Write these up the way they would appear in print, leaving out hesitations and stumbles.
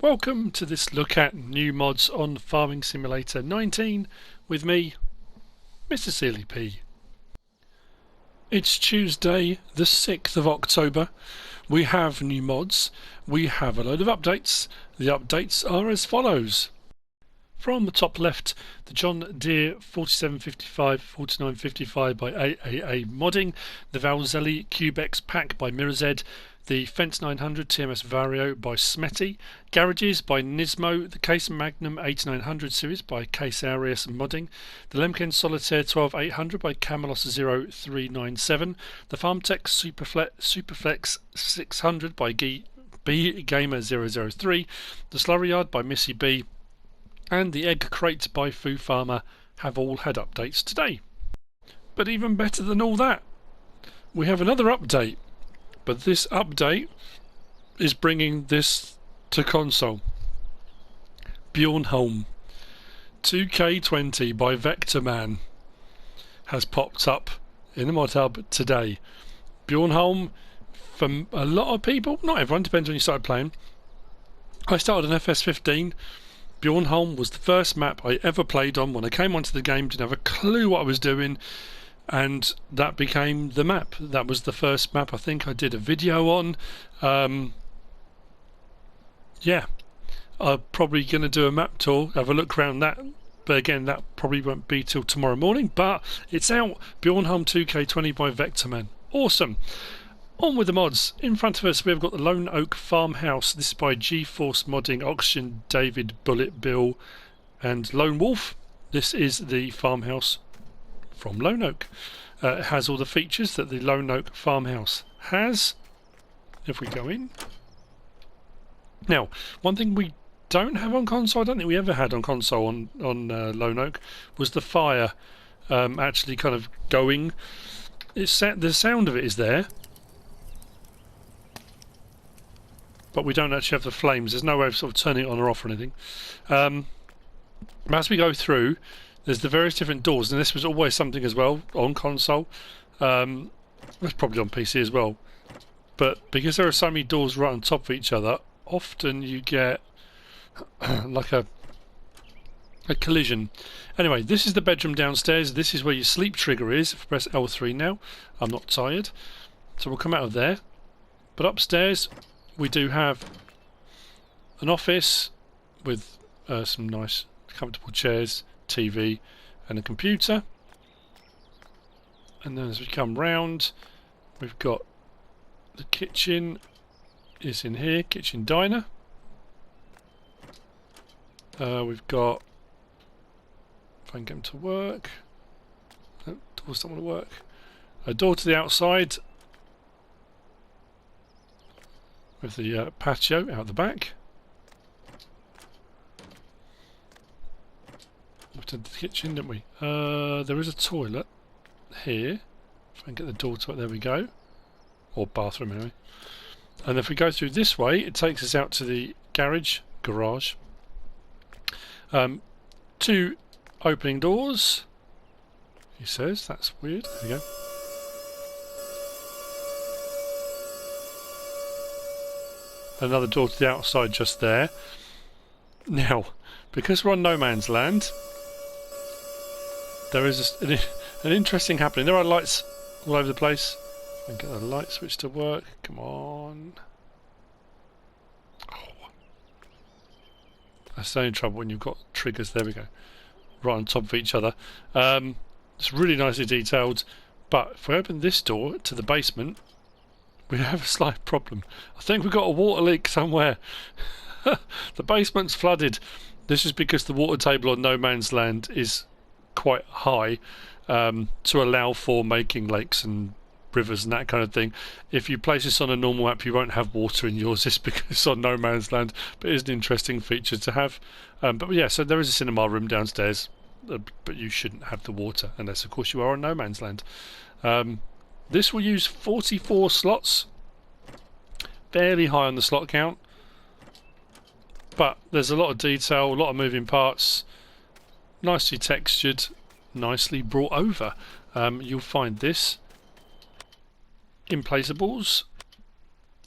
Welcome to this look at new mods on Farming Simulator 19 with me, MrSealyp. It's Tuesday the 6th of October. We have new mods, we have a load of updates. The updates are as follows. From the top left, the John Deere 4755-4955 by STv-Modding, the Valtra Cubex pack by MrSealyp, the Fence 900 TMS Vario by Smetty, Garages by Nismo, the Case Magnum 8900 series by Case Arias Modding, the Lemken Solitaire 12800 by Camelos 0397, the FarmTech Superflex 600 by B Gamer 003, the Slurry Yard by Missy B, and the Egg Crate by Foo Farmer have all had updates today. But even better than all that, we have another update. But this update is bringing this to console. Bjornholm 2K20 by Vectorman has popped up in the Modhub today. Bjornholm, for a lot of people, not everyone, depends when you started playing. I started on FS15. Bjornholm was the first map I ever played on. When I came onto the game, didn't have a clue what I was doing, and that became the map. That was the first map I think I did a video on. Yeah, I'm probably going to do a map tour, have a look around that, but again that probably won't be till tomorrow morning, but it's out. Bjornholm 2K20 by Vectorman. Awesome. On with the mods. In front of us we've got the Lone Oak Farmhouse. This is by STv-Modding, Oxygendavid, BulletBill and Lone Wolf. This is the farmhouse from Lone Oak. It has all the features that the Lone Oak farmhouse has. If we go in. Now, one thing we don't have on console, I don't think we ever had on console on Lone Oak, was the fire actually kind of going. The sound of it is there, but we don't actually have the flames. There's no way of sort of turning it on or off or anything. As we go through, there's the various different doors, and this was always something as well on console. It's probably on PC as well. But because there are so many doors right on top of each other, often you get like a collision. Anyway, this is the bedroom downstairs. This is where your sleep trigger is. If I press L3 now, I'm not tired. So we'll come out of there. But upstairs, we do have an office with some nice comfortable chairs, TV and a computer. And then as we come round, we've got the kitchen is in here, kitchen diner. We've got, if I can get them to work, no, doors don't want to work. A door to the outside with the patio out the back. We did the kitchen, didn't we? There is a toilet here. If I can get the door to it, there we go. Or bathroom anyway. And if we go through this way, it takes us out to the garage. Two opening doors. He says, that's weird. There we go. Another door to the outside just there. Now, because we're on no man's land, there is an interesting happening. There are lights all over the place. I can get the light switch to work. Come on. Oh. That's the only trouble when you've got triggers. There we go. Right on top of each other. It's really nicely detailed. But if we open this door to the basement, we have a slight problem. I think we've got a water leak somewhere. The basement's flooded. This is because the water table on no man's land is quite high to allow for making lakes and rivers and that kind of thing. If you place this on a normal map, you won't have water in yours just because it's on no man's land, but it is an interesting feature to have. But yeah, so there is a cinema room downstairs, but you shouldn't have the water unless of course you are on no man's land. This will use 44 slots, fairly high on the slot count, but there's a lot of detail, a lot of moving parts, nicely textured, nicely brought over. You'll find this in placeables,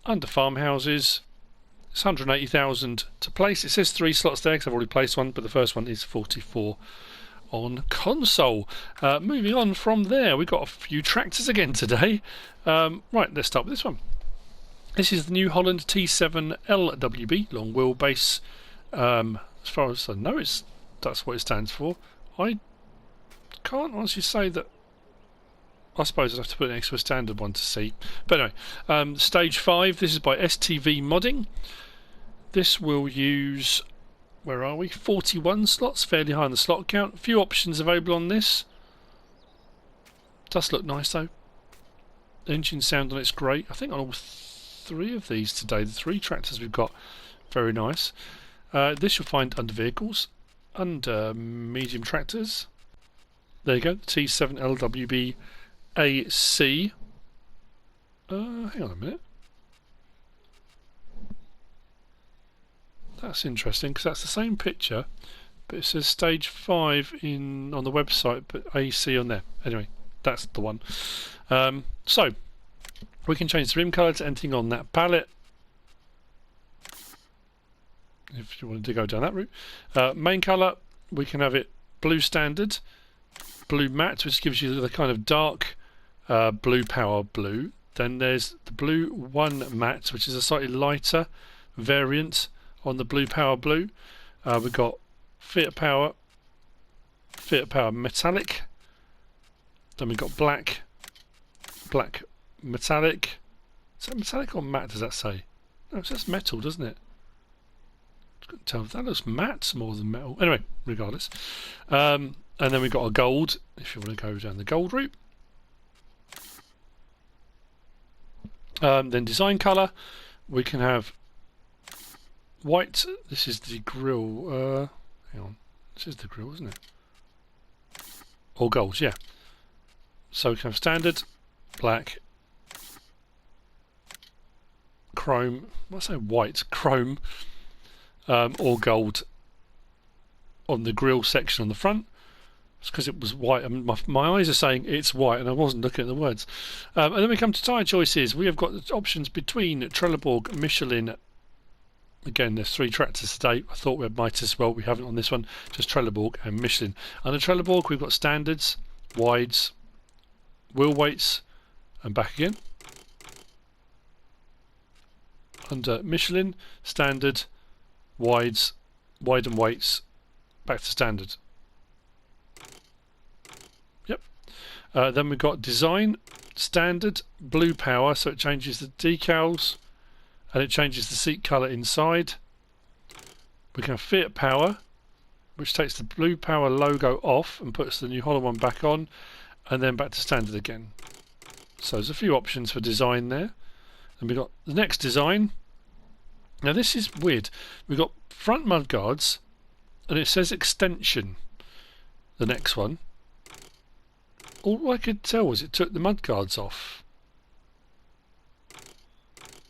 under farmhouses, It's 180,000 to place. It says 3 slots there because I've already placed one, but the first one is 44 on console. Moving on from there, we've got a few tractors again today. Right, let's start with this one. This is the New Holland T7 LWB, long wheelbase. As far as I know, that's what it stands for. I can't honestly say that. I suppose I'd have to put next to a standard one to see. But anyway, stage 5, this is by STv-Modding. This will use, where are we? 41 slots, fairly high on the slot count. A few options available on this. Does look nice though. Engine sound on it's great. I think on all 3 of these today, the 3 tractors we've got, very nice. This you'll find under vehicles, under medium tractors. There you go, the T7 LWB AC. Hang on a minute. That's interesting because that's the same picture, but it says stage 5 on the website, but AC on there. Anyway, that's the one. So we can change the rim colour to anything on that palette if you wanted to go down that route. Main colour, we can have it blue standard, blue matte, which gives you the kind of dark blue power blue. Then there's the blue 1 matte, which is a slightly lighter variant on the blue power blue. We've got Fiat power metallic. Then we've got black metallic. Is that metallic or matte, does that say? No, it says metal, doesn't it? I couldn't tell if that looks matte more than metal. Anyway, regardless. And then we've got a gold, if you want to go down the gold route. Then design colour, we can have white. This is the grille. Hang on, this is the grille, isn't it? Or gold, yeah. So we can have standard, black, chrome. What's that? White, chrome, or gold on the grille section on the front. It's because it was white. I mean, my eyes are saying it's white, and I wasn't looking at the words. And then we come to tyre choices. We have got options between Trelleborg, Michelin. Again, there's 3 tractors today. I thought we might as well. We haven't on this one. Just Trelleborg and Michelin. Under Trelleborg, we've got standards, wides, wheel weights, and back again. Under Michelin, standard, wides, wide and weights, back to standard. Yep. Then we've got design, standard, blue power, so it changes the decals and it changes the seat colour inside. We can have Fiat power, which takes the blue power logo off and puts the New Holland one back on, and then back to standard again. So there's a few options for design there. And we've got the next design. Now this is weird. We've got front mudguards and it says extension, the next one. All I could tell was it took the mudguards off.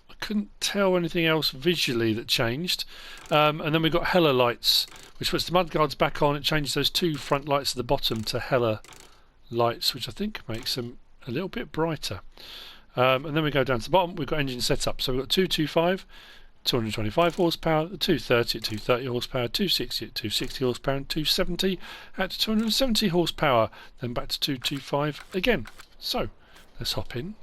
I couldn't tell anything else visually that changed. And then we've got Hella lights, which puts the mudguards back on. It changes those 2 front lights at the bottom to Hella lights, which I think makes them a little bit brighter. And then we go down to the bottom. We've got engine setup. So we've got 225, 225 horsepower, 230 at 230 horsepower, 260 at 260 horsepower, and 270 at 270 horsepower. Then back to 225 again. So let's hop in.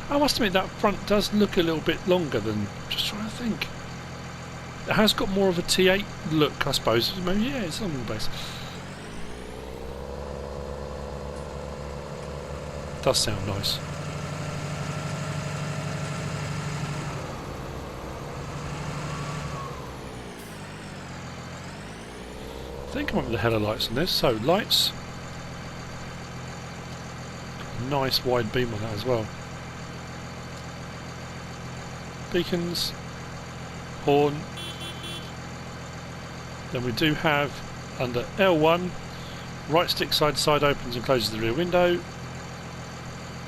I must admit that front does look a little bit longer than. Just trying to think. It has got more of a T8 look, I suppose. Maybe, yeah, it's on the base. Does sound nice. I think I went with the Hella lights on this. So lights, nice wide beam on that as well. Beacons, horn. Then we do have under L1, right stick side to side opens and closes the rear window.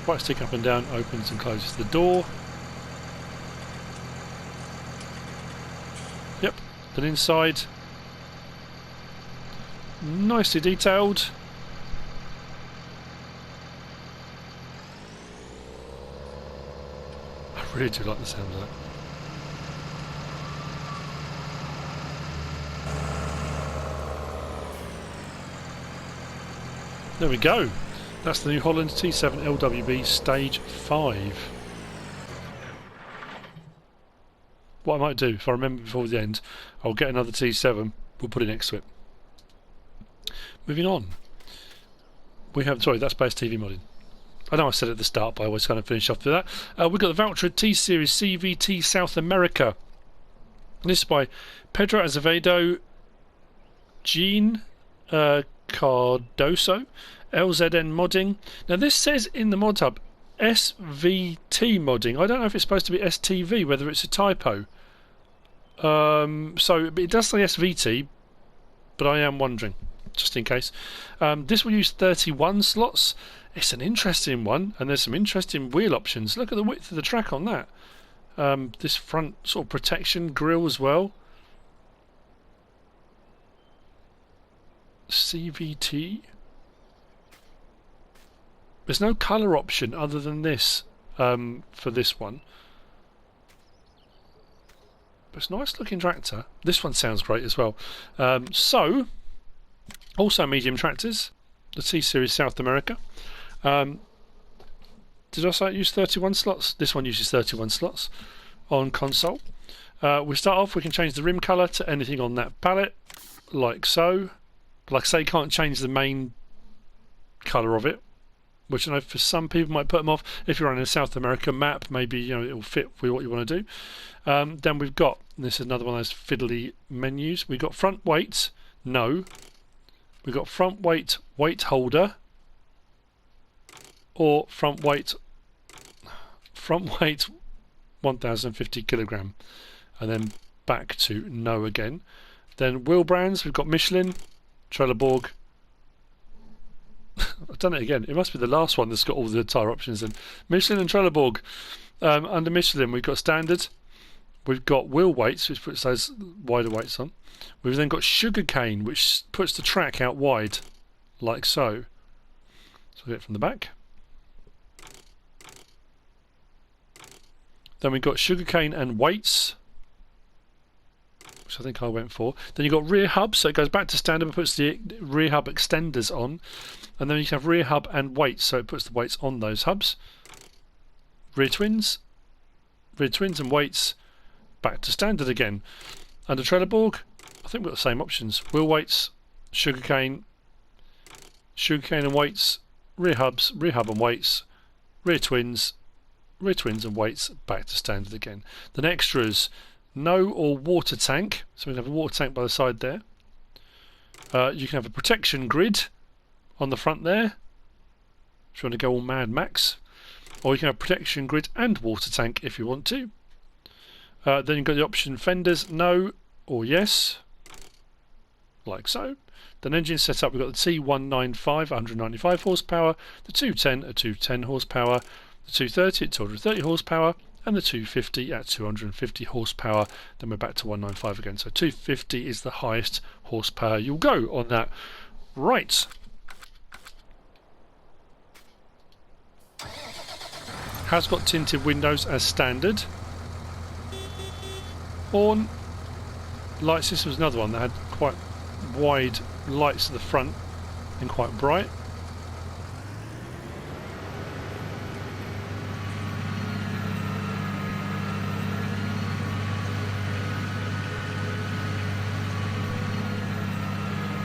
Right stick up and down opens and closes the door. Yep, then inside, nicely detailed. I really do like the sound of that. There we go. That's the new Holland T7 LWB Stage 5. What I might do, if I remember before the end, I'll get another T7, we'll put it next to it. Moving on. We have, sorry, that's by STv-Modding. I know I said it at the start, but I always kind of finish off with that. We've got the Valtra T-Series CVT South America. And this is by Pedro, Azevedo, Gean, Cardoso, SVt-Modding. Now this says in the Modhub SVt-Modding. I don't know if it's supposed to be STv, whether it's a typo. So it does say SVT, but I am wondering, just in case. This will use 31 slots. It's an interesting one, and there's some interesting wheel options. Look at the width of the track on that. This front sort of protection grille as well. CVT. There's no colour option other than this for this one. But it's a nice looking tractor. This one sounds great as well. So, also medium tractors. The T-Series South America. Did I say it used 31 slots? This one uses 31 slots on console. We start off, we can change the rim colour to anything on that palette, like so. Like I say, you can't change the main colour of it, which I know for some people might put them off. If you're on a South America map, maybe it will fit with what you want to do. Then we've got, this is another one of those fiddly menus. We've got front weight, no. We've got front weight holder, or front weight 1050 kilogram, and then back to no again. Then wheel brands, we've got Michelin, Trelleborg. I've done it again. It must be the last one that's got all the tyre options in. Michelin and Trelleborg. Under Michelin, we've got standard. We've got wheel weights, which puts those wider weights on. We've then got sugarcane, which puts the track out wide, like so. So we get it from the back. Then we've got sugarcane and weights, which I think I went for. Then you've got rear hub, so it goes back to standard but puts the rear hub extenders on. And then you can have rear hub and weights, so it puts the weights on those hubs. Rear twins and weights, back to standard again. Under Trelleborg, I think we've got the same options. Wheel weights, sugarcane and weights, rear hub and weights, rear twins and weights, back to standard again. Then extras, no or water tank, so we can have a water tank by the side there. You can have a protection grid on the front there, if you want to go all Mad Max, or you can have protection grid and water tank if you want to. Then you've got the option fenders, no or yes, like so. Then engine setup, we've got the T195 195 horsepower, the 210 at 210 horsepower, the 230 at 230 horsepower, and the 250 at 250 horsepower. Then we're back to 195 again. So 250 is the highest horsepower you'll go on that. Right. Has got tinted windows as standard. Horn lights, this was another one that had quite wide lights at the front and quite bright.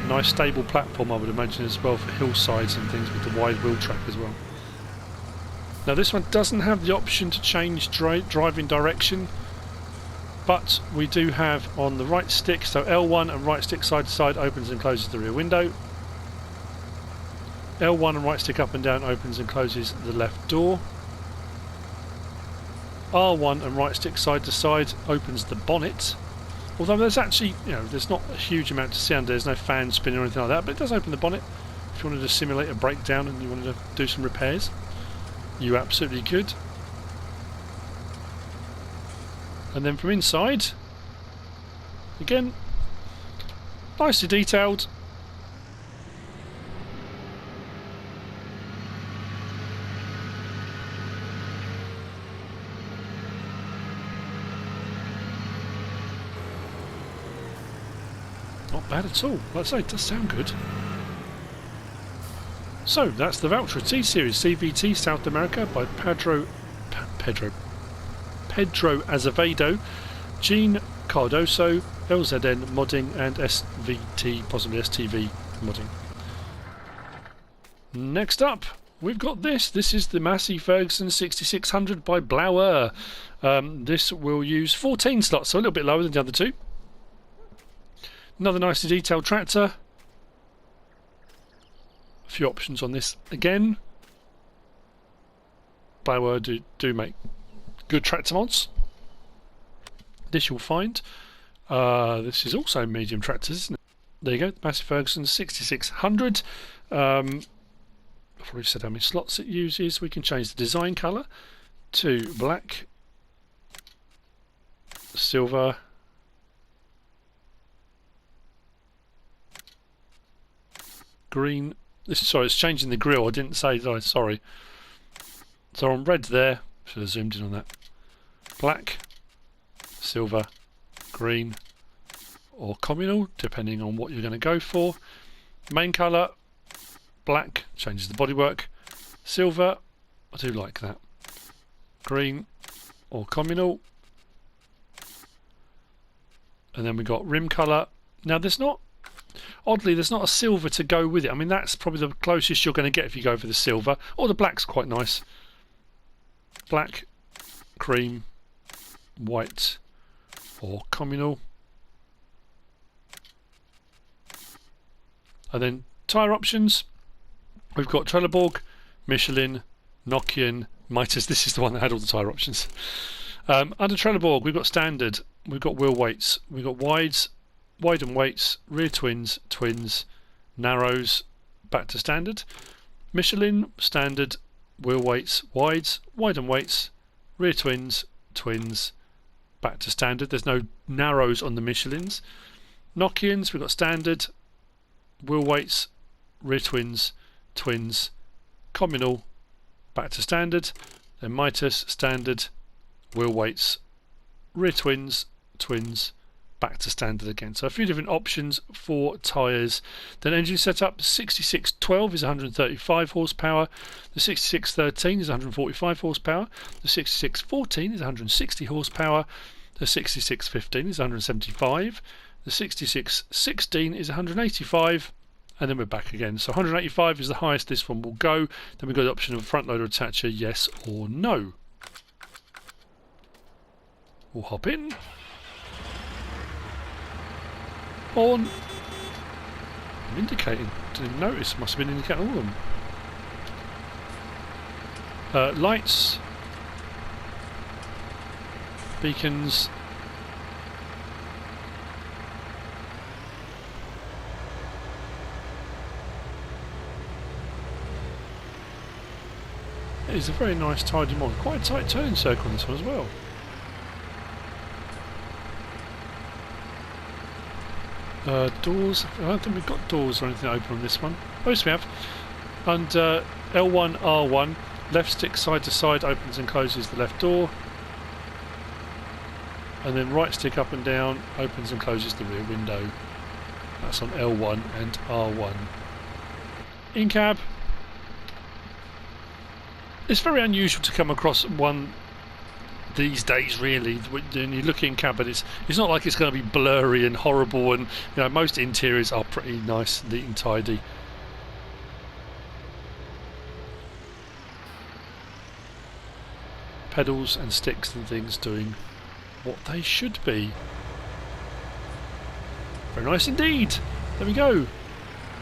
Nice stable platform, I would imagine, as well for hillsides and things with the wide wheel track as well. Now this one doesn't have the option to change driving direction, but we do have on the right stick, so L1 and right stick side to side opens and closes the rear window. L1 and right stick up and down opens and closes the left door. R1 and right stick side to side opens the bonnet. Although there's actually, there's not a huge amount to see under, there's no fan spinning or anything like that, but it does open the bonnet. If you wanted to simulate a breakdown and you wanted to do some repairs, you absolutely could. And then from inside, again, nicely detailed. bad at all. Like I say, it does sound good. So, that's the Valtra T-Series CVT South America by Pedro Azevedo, Gean, Cardoso, LZN-Modding and SVt, possibly STv-Modding. Next up, we've got this. This is the Massey-Ferguson 6600 by blauea. This will use 14 slots, so a little bit lower than the other two. Another nicely detailed tractor. A few options on this again. blauea do make good tractor mods. This you'll find. This is also medium tractors, isn't it? There you go, Massey-Ferguson 6600. I've already said how many slots it uses. We can change the design colour to black, silver, green. Sorry, it's changing the grille. I didn't say that. Sorry. So on red there. Should have zoomed in on that. Black, silver, green, or communal, depending on what you're going to go for. Main colour, black, changes the bodywork. Silver, I do like that. Green or communal. And then we've got rim colour. Now oddly there's not a silver to go with it. I mean, that's probably the closest you're going to get if you go for the silver. Or the black's quite nice. Black, cream, white or communal. And then tyre options. We've got Trelleborg, Michelin, Nokian, Mitas. This is the one that had all the tyre options. Under Trelleborg, we've got standard, we've got wheel weights, we've got wides, wide and weights, rear twins, twins, narrows, back to standard. Michelin, standard, wheel weights, wides, wide and weights, rear twins, twins, back to standard. There's no narrows on the Michelins. Nokians, we've got standard, wheel weights, rear twins, twins, communal, back to standard. Then Mitas, standard, wheel weights, rear twins, twins, back to standard again. So a few different options for tyres. Then engine setup, 6612 is 135 horsepower, the 6613 is 145 horsepower, the 6614 is 160 horsepower, the 6615 is 175, the 6616 is 185, and then we're back again. So 185 is the highest this one will go. Then we've got the option of front loader attacher, yes or no. We'll hop in. On. I'm indicating. Didn't notice. Must have been indicating all of them. Lights. Beacons. It is a very nice tidy mod. Quite a tight turn circle on this one as well. Doors. I don't think we've got doors or anything open on this one. Oh yes we have. Under L1, R1, left stick side to side opens and closes the left door. And then right stick up and down opens and closes the rear window. That's on L1 and R1. In cab. It's very unusual to come across one these days, really. When you look in cab, but it's not like it's going to be blurry and horrible, and you know, most interiors are pretty nice, neat and tidy. Pedals and sticks and things doing what they should be. Very nice indeed. There we go.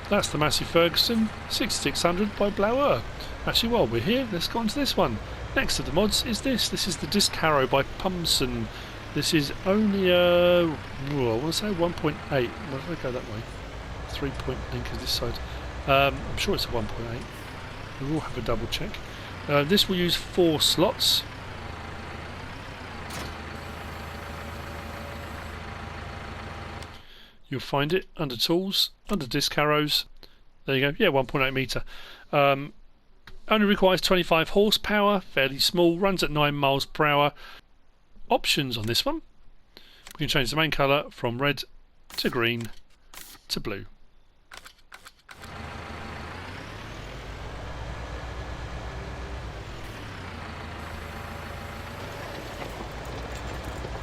That's the Massey-Ferguson 6600 by blauea. Actually, while we're here, let's go on to this one. Next to the mods is this. This is the Disc Harrow by Pumson. This is only I want to say 1.8. Why did I go that way? 3 point link is this side. I'm sure it's a 1.8. We will have a double check. This will use 4 slots. You'll find it under Tools, under Disc Harrows. There you go. Yeah, 1.8 metre. Only requires 25 horsepower, fairly small, runs at 9 miles per hour. Options on this one. We can change the main colour from red to green to blue.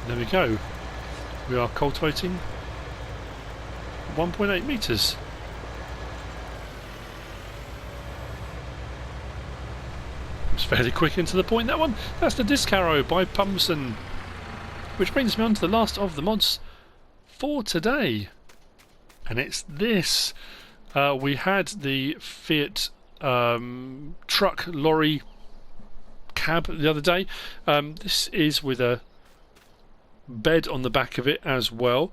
There we go. We are cultivating 1.8 metres. It's fairly quick and to the point, that one. That's the Disc Harrow by Pumson. Which brings me on to the last of the mods for today. And it's this. We had the Fiat truck, lorry, cab the other day. This is with a bed on the back of it as well.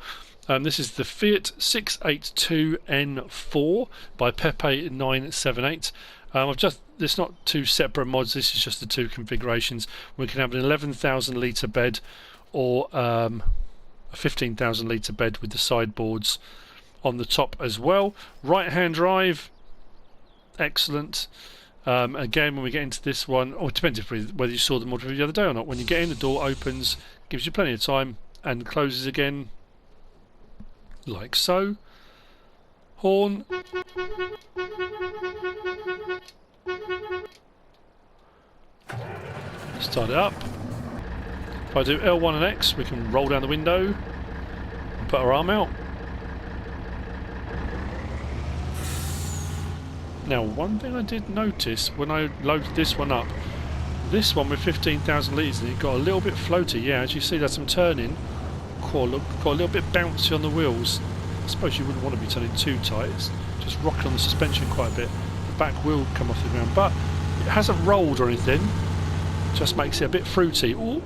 This is the Fiat 682N4 by Pepe978. It's not two separate mods, this is just the two configurations. We can have an 11,000 litre bed or a 15,000 litre bed with the sideboards on the top as well. Right hand drive, excellent. Again, when we get into this one, it depends whether you saw the mod review the other day or not. When you get in, the door opens, gives you plenty of time, and closes again like so. Horn. Start it up. If I do L1 and X, we can roll down the window and put our arm out. Now, one thing I did notice when I loaded this one up, this one with 15,000 litres, and it got a little bit floaty. Yeah, as you see, there's some turning. Got a little bit bouncy on the wheels. I suppose you wouldn't want to be turning too tight. It's just rocking on the suspension quite a bit. The back wheel come off the ground, but it hasn't rolled or anything. Just makes it a bit fruity. Ooh,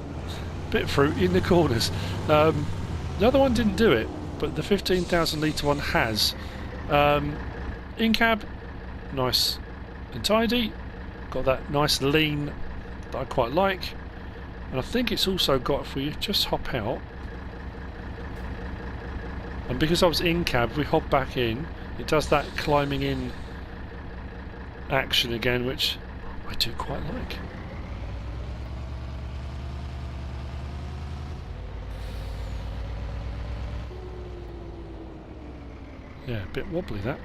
bit fruity in the corners. The other one didn't do it, but the 15,000 litre one has. In cab, nice and tidy. Got that nice lean that I quite like, and I think it's also got, if we just hop out, and because I was in cab, we hop back in, it does that climbing in action again, which I do quite like. Yeah, a bit wobbly that.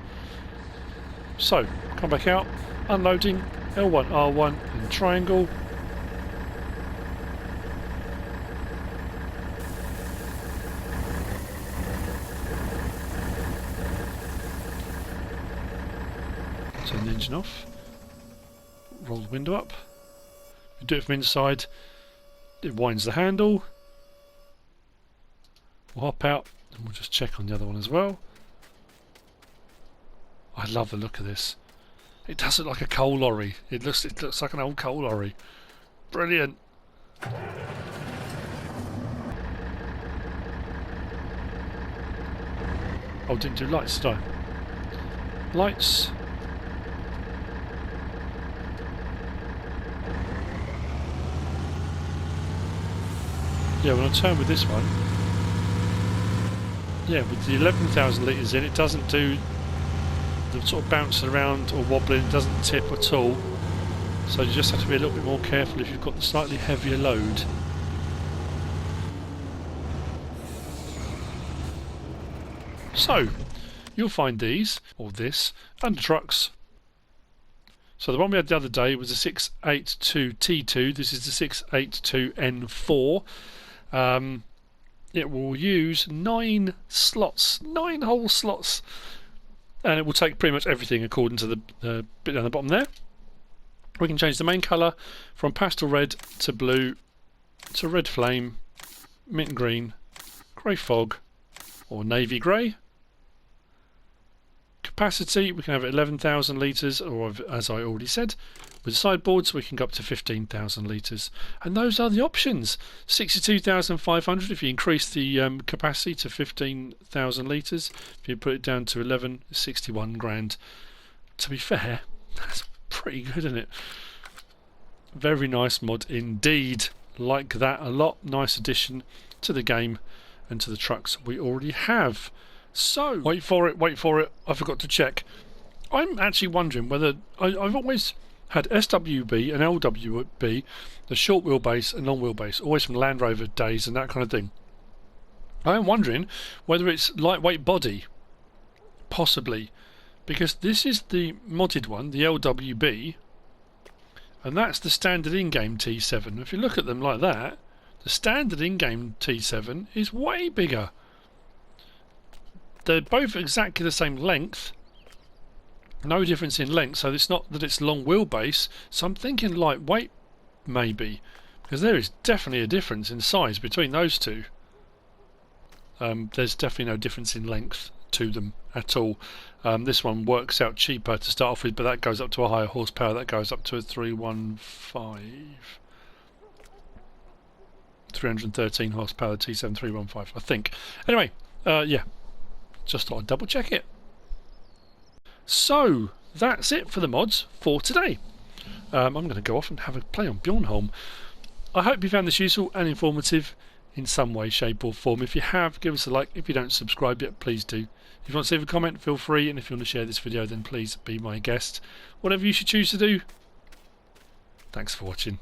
So, come back out, unloading, L1, R1 and triangle. Turn the engine off, roll the window up. We do it from inside, it winds the handle. We'll hop out and we'll just check on the other one as well. I love the look of this. It does look like a coal lorry. It looks like an old coal lorry. Brilliant. Oh, didn't do lights, did I? Lights. Yeah, when I turn with this one, yeah, with the 11,000 litres in, it doesn't do the sort of bouncing around or wobbling, it doesn't tip at all. So you just have to be a little bit more careful if you've got the slightly heavier load. So, you'll find these, or this, under trucks. So the one we had the other day was a 682T2, this is the 682N4. It will use 9 slots, 9 whole slots, and it will take pretty much everything according to the bit down the bottom there. We can change the main colour from pastel red to blue to red flame, mint green, grey fog, or navy grey. Capacity, we can have 11,000 litres, or as I already said, with sideboards we can go up to 15,000 litres. And those are the options. 62,500 if you increase the capacity to 15,000 litres. If you put it down to 11, 61 grand. To be fair, that's pretty good, isn't it? Very nice mod indeed. Like that a lot. Nice addition to the game and to the trucks we already have. So, wait for it, I forgot to check. I'm actually wondering whether, I've always had SWB and LWB, the short wheelbase and long wheelbase, always from Land Rover days and that kind of thing. I am wondering whether it's lightweight body possibly, because this is the modded one, the LWB, and that's the standard in-game T7. If you look at them like that, the standard in-game T7 is way bigger. They're both exactly the same length, no difference in length, so it's not that it's long wheelbase, so I'm thinking lightweight maybe, because there is definitely a difference in size between those two. There's definitely no difference in length to them at all. This one works out cheaper to start off with, but that goes up to a higher horsepower. That goes up to a 313 horsepower, T7 315, I think. Anyway, yeah, just thought I'd double check it. So that's it for the mods for today. I'm going to go off and have a play on Bjornholm. I hope you found this useful and informative in some way, shape or form. If you have, give us a like. If you don't subscribe yet, please do. If you want to leave a comment, feel free, and if you want to share this video, then please be my guest. Whatever you should choose to do. Thanks for watching.